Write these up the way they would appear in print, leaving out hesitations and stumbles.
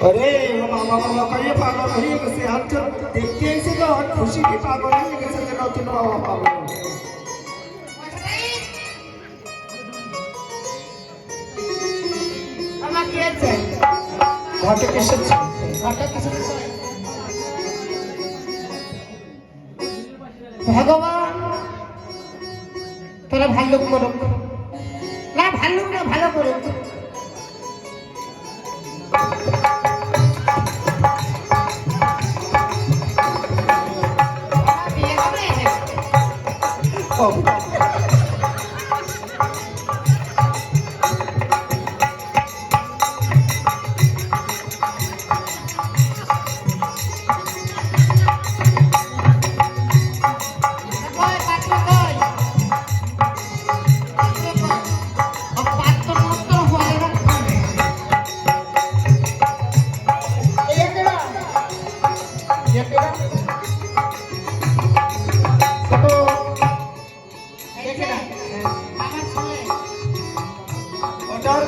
अरे मामा मामा कहिए पागल रही कैसे हम तो देखते हैं इसे तो हम खुशी की पागल नहीं कैसे जरा तुम मामा पागल मामा क्या है घाटे किसे भगवान তোরা ভালো করো না ভালো না ভালো করো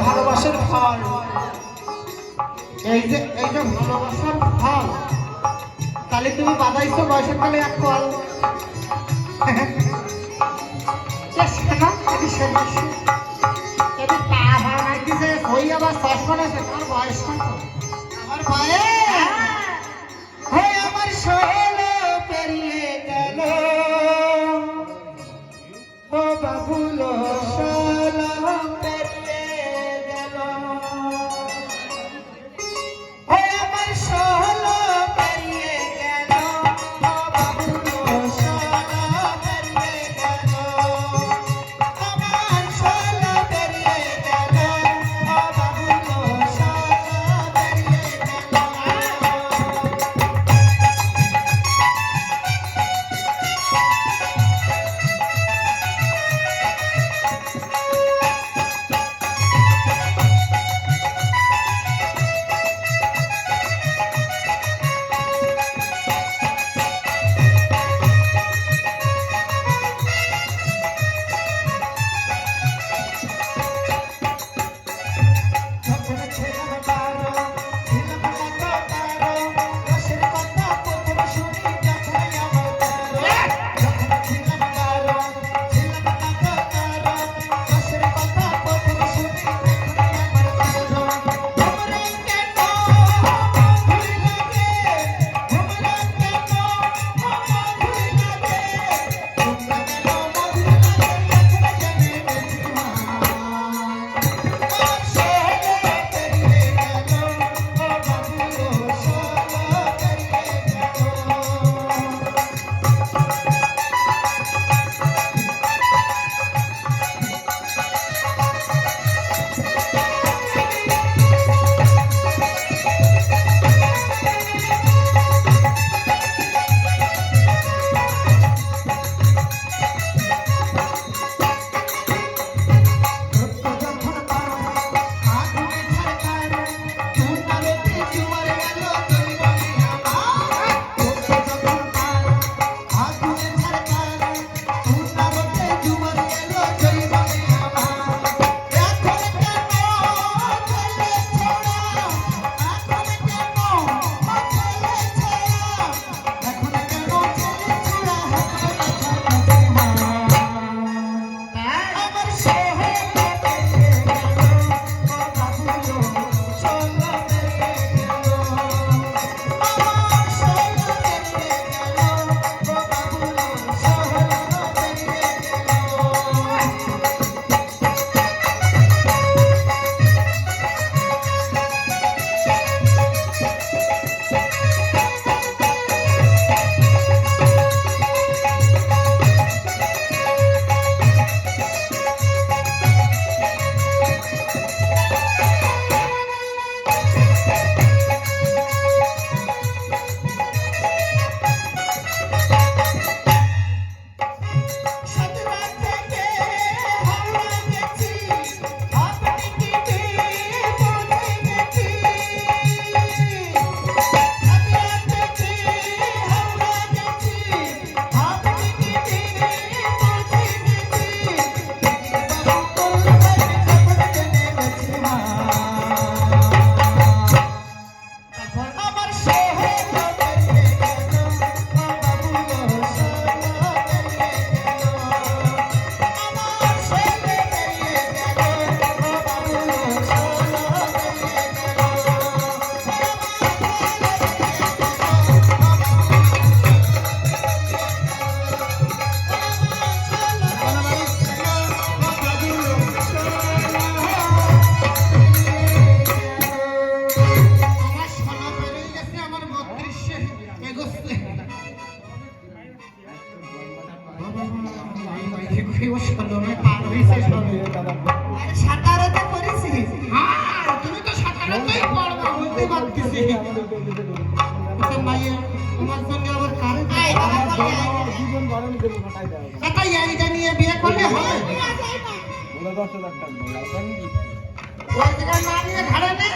ভালোবাসার ফল এই যে ভালোবাসার ফল তাহলে তুমি বাদাইছো বয়সের কালে এক ফল আমার সোহেল পেরিয়ে গেল ও বাবুলো আমার সাঁতারতে করেছিস? হ্যাঁ, তুমি তো সাঁতারতেই পারবা, বলতে পারতেছি। তো মাইয়া, তোমার জন্য আবার কারে এটা এইটা নিয়ে বিয়ে করলে হবে? ওই জায়গায় না নিয়ে ঘাড়ে নে।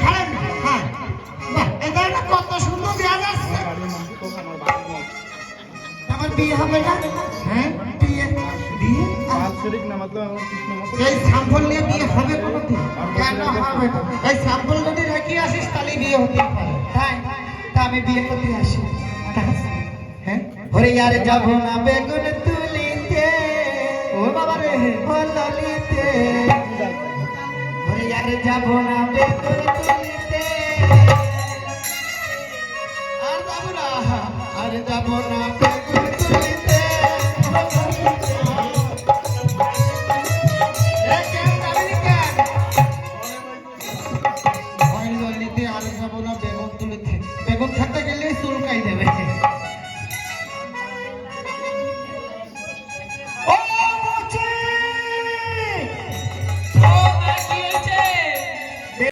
ঘাড়ে নে, হ্যাঁ। বাহ, এই জায়গাটা কত সুন্দর দেয়া যাচ্ছে। আমার বিয়ে হবে না? হ্যাঁ, বিয়ে বিয়ে এই স্যাম্পল নিয়ে বিয়ে হবে কোনোদিন? কেন হবে না? এই স্যাম্পল যদি রেখে আসিস তাহলে বিয়ে হতে পারে। তাই তা আমি বিয়ে করতে আসি। হ্যাঁ, ওরে यार যাব না বেগুন তুলিতে, ও বাবা রে ও ললিতে, ওরে यार যাব না বেগুন তুলিতে, আর যাব না, আর যাব না বেগুন তুলিতে। বেগুন খেতে গেলে চুলকাই দেবে।